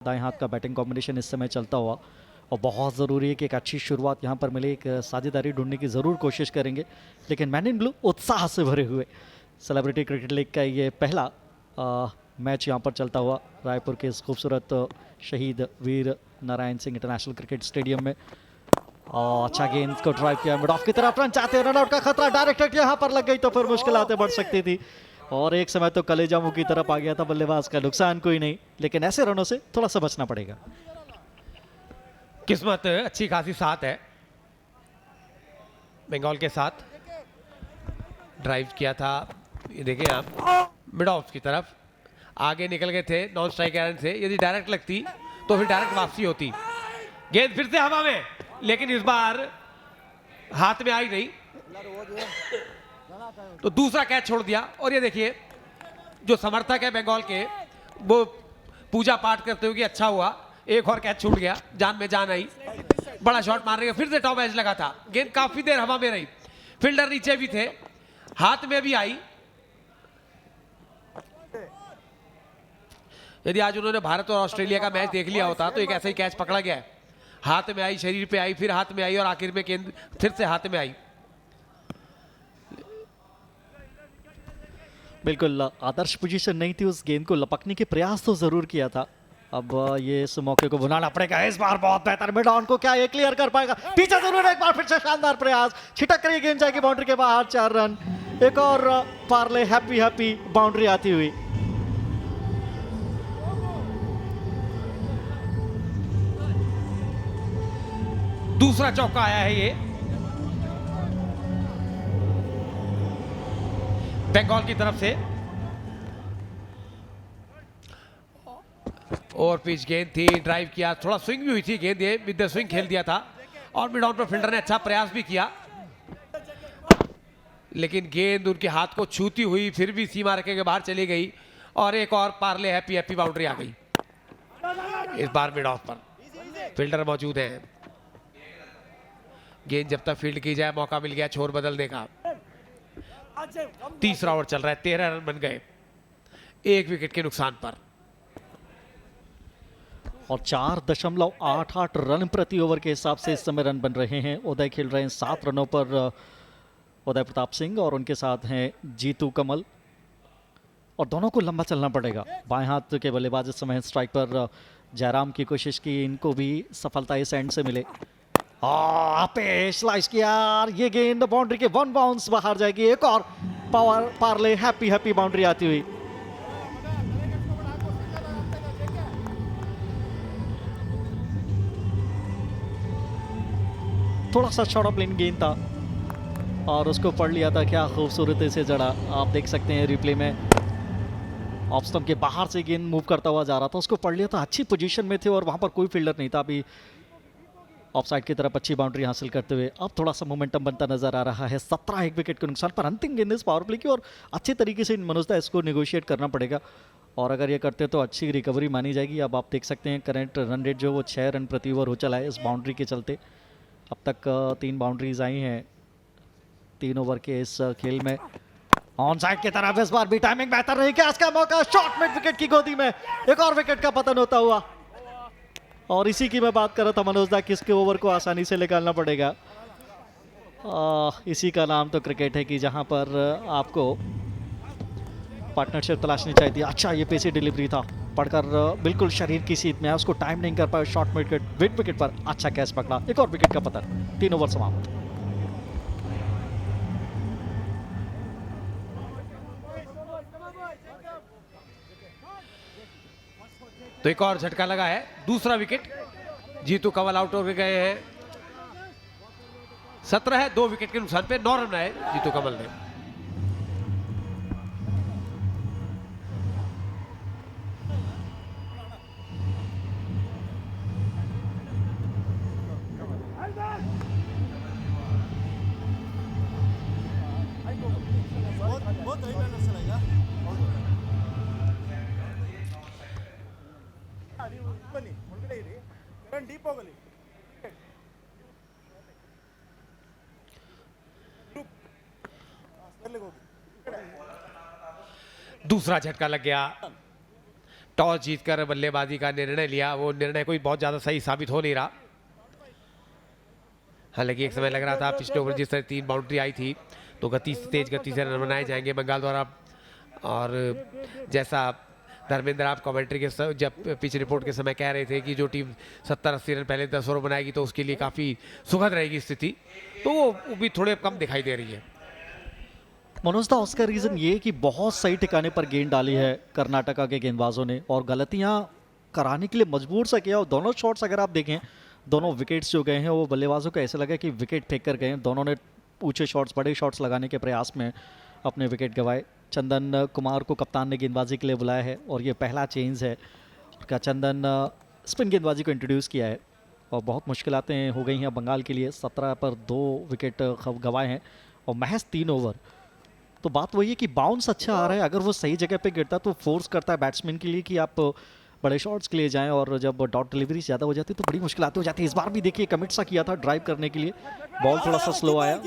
दाएं हाथ का बैटिंग कॉम्बिनेशन इस समय चलता हुआ और बहुत ज़रूरी है कि एक अच्छी शुरुआत यहाँ पर मिले, एक साझेदारी ढूंढने की ज़रूर कोशिश करेंगे। लेकिन मैन इन ब्लू उत्साह से भरे हुए सेलिब्रिटी क्रिकेट लीग का ये पहला मैच यहाँ पर चलता हुआ रायपुर के इस खूबसूरत Shaheed Veer Narayan Singh international cricket stadium में। अच्छा गेंद को ड्राइव किया मिड ऑफ की तरफ, रन चाहते हैं, रनआउट का खतरा, डायरेक्ट यहाँ पर लग गई तो फिर मुश्किलातें बढ़ सकती थी और एक समय तो कलेजा मुंह की तरफ आ गया था बल्लेबाज का। नुकसान कोई नहीं, लेकिन ऐसे रनों से थोड़ा सा बचना पड़ेगा। किस्मत अच्छी खासी साथ है बंगाल के साथ। ड्राइव किया था, ये देखिए आप, मिड ऑफ की तरफ आगे निकल गए थे नॉन स्ट्राइक एरन से। यदि डायरेक्ट लगती तो फिर डायरेक्ट वापसी होती। गेंद फिर से हवा में, लेकिन इस बार हाथ में आई नहीं तो दूसरा कैच छोड़ दिया। और ये देखिए जो समर्थक है बंगाल के, वो पूजा पाठ करते हुए कि अच्छा हुआ एक और कैच छूट गया, जान में जान आई। बड़ा शॉट मारने का फिर से टॉप एज लगा था, गेंद काफी देर हवा में रही, फील्डर नीचे भी थे, हाथ में भी आई। यदि आज उन्होंने भारत और ऑस्ट्रेलिया का मैच देख लिया होता तो एक ऐसा ही कैच पकड़ा गया है। हाथ में आई, शरीर पे आई, फिर हाथ में आई और आखिर में गेंद फिर से हाथ में आई। बिल्कुल आदर्श पोजीशन नहीं थी, उस गेंद को लपकने के प्रयास तो जरूर किया था। अब ये इस मौके को बुलाना पड़ेगा। इस बार बहुत बेहतर मिड ऑन को क्या ये क्लियर कर पाएगा? पीछे जरूर एक बार फिर से शानदार प्रयास, छिटक रही गेंद जाएगी बाउंड्री के बाहर, 4 रन। एक और पार्ले हैप्पी बाउंड्री आती हुई। दूसरा चौका आया है ये बंगाल की तरफ से। और पिच गेंद थी, ड्राइव किया, थोड़ा स्विंग भी हुई थी गेंद, ये विद द स्विंग खेल दिया था और मिड ऑन पर फील्डर ने अच्छा प्रयास भी किया, लेकिन गेंद उनके हाथ को छूती हुई फिर भी सीमा रेखा के बाहर चली गई और एक और पार्ले हैप्पी बाउंड्री आ गई। इस बार मिड ऑफ पर फील्डर मौजूद है। गेंद जब तक फील्ड की जाए मौका मिल गया छोर बदलने का। तीसरा ओवर चल रहा है, 13 रन बन गए एक विकेट के नुकसान पर और 4.88 रन प्रति ओवर के हिसाब से इस समय रन बन रहे हैं। उदय खेल रहे हैं 7 रनों पर, उदय प्रताप सिंह, और उनके साथ हैं जीतू कमल, और दोनों को लंबा चलना पड़ेगा। बाएं हाथ के बल्लेबाज इस समय स्ट्राइक पर जयराम की कोशिश की, इनको भी सफलता इस एंड से मिले। पे स्लाइस किया, ये गेंद बाउंड्री के 1 बाउंस बाहर जाएगी। एक और पार्ले हैप्पी बाउंड्री आती हुई। थोड़ा सा शॉर्ट ऑफ लेन गेंद था और उसको पढ़ लिया था, क्या खूबसूरती से जड़ा। आप देख सकते हैं रिप्ले में, ऑफ स्टंप के बाहर से गेंद मूव करता हुआ जा रहा था, उसको पढ़ लिया था, अच्छी पोजीशन में थे और वहां पर कोई फील्डर नहीं था। अभी ऑफ साइड की तरफ अच्छी बाउंड्री हासिल करते हुए अब थोड़ा सा मोमेंटम बनता नजर आ रहा है। 17 एक विकेट के नुकसान पर अंतिम गेंद इस पावर प्ले की, और अच्छे तरीके से मनोज दा इसको नेगोशिएट करना पड़ेगा, और अगर ये करते तो अच्छी रिकवरी मानी जाएगी। अब आप देख सकते हैं करंट रन रेट जो वो 6 रन प्रति ओवर हो चला है इस बाउंड्री के चलते। अब तक 3 बाउंड्रीज आई हैं 3 ओवर के इस खेल में। ऑन साइड की तरफ इस बार भी टाइमिंग बेहतर रही, क्या इसका मौका? शॉट मिड विकेट की गोदी में एक और विकेट का पतन होता हुआ, और इसी की मैं बात कर रहा था मनोज दा, किसके ओवर को आसानी से निकालना पड़ेगा। इसी का नाम तो क्रिकेट है कि जहां पर आपको पार्टनरशिप तलाशनी चाहिए थी। अच्छा ये पेसी डिलीवरी था, पढ़कर बिल्कुल शरीर की सीध में, उसको टाइम नहीं कर पाया, शॉर्ट मिड विकेट पर अच्छा कैच पकड़ा, एक और विकेट का पतन, 3 ओवर समाप्त। तो एक और झटका लगा है, दूसरा विकेट। जीतू कमल आउट हो गए हैं। 17 है, 2 विकेट के नुकसान पे 9 रन आए जीतू कमल ने। दूसरा झटका लग गया, टॉस जीतकर बल्लेबाजी का निर्णय लिया, वो निर्णय कोई बहुत ज़्यादा सही साबित हो नहीं रहा। हालांकि एक समय लग रहा था पिछले ओवर जिस तरह 3 बाउंड्री आई थी तो तेज गति से रन बनाए जाएंगे बंगाल द्वारा। और जैसा धर्मेंद्र आप कमेंट्री के जब पिच रिपोर्ट के समय कह रहे थे कि जो टीम 70-80 रन पहले 10 ओवर बनाएगी तो उसके लिए काफ़ी सुखद रहेगी स्थिति, तो वो भी थोड़े कम दिखाई दे रही है। मनोज दा, उसका रीज़न ये है कि बहुत सही ठिकाने पर गेंद डाली है कर्नाटका के गेंदबाजों ने और गलतियां कराने के लिए मजबूर सा किया। और दोनों शॉट्स अगर आप देखें, दोनों विकेट्स जो गए हैं वो बल्लेबाजों को ऐसे लगा कि विकेट फेंक कर गए। दोनों ने ऊंचे शॉट्स, बड़े शॉट्स लगाने के प्रयास में अपने विकेट गंवाए। चंदन कुमार को कप्तान ने गेंदबाजी के लिए बुलाया है और ये पहला चेंज है क्या चंदन स्पिन गेंदबाजी को इंट्रोड्यूस किया है। और बहुत मुश्किलातें हो गई हैं बंगाल के लिए, 17 पर 2 विकेट गंवाए हैं और महज 3 ओवर। तो बात वही है कि बाउंस अच्छा आ रहा है, अगर वो सही जगह पे गिरता तो फोर्स करता है बैट्समैन के लिए कि आप बड़े शॉट्स के लिए जाएं, और जब डॉट डिलीवरी ज़्यादा हो जाती है तो बड़ी मुश्किल हो जाती है। इस बार भी देखिए कमिट सा किया था ड्राइव करने के लिए, बॉल थोड़ा सा स्लो आया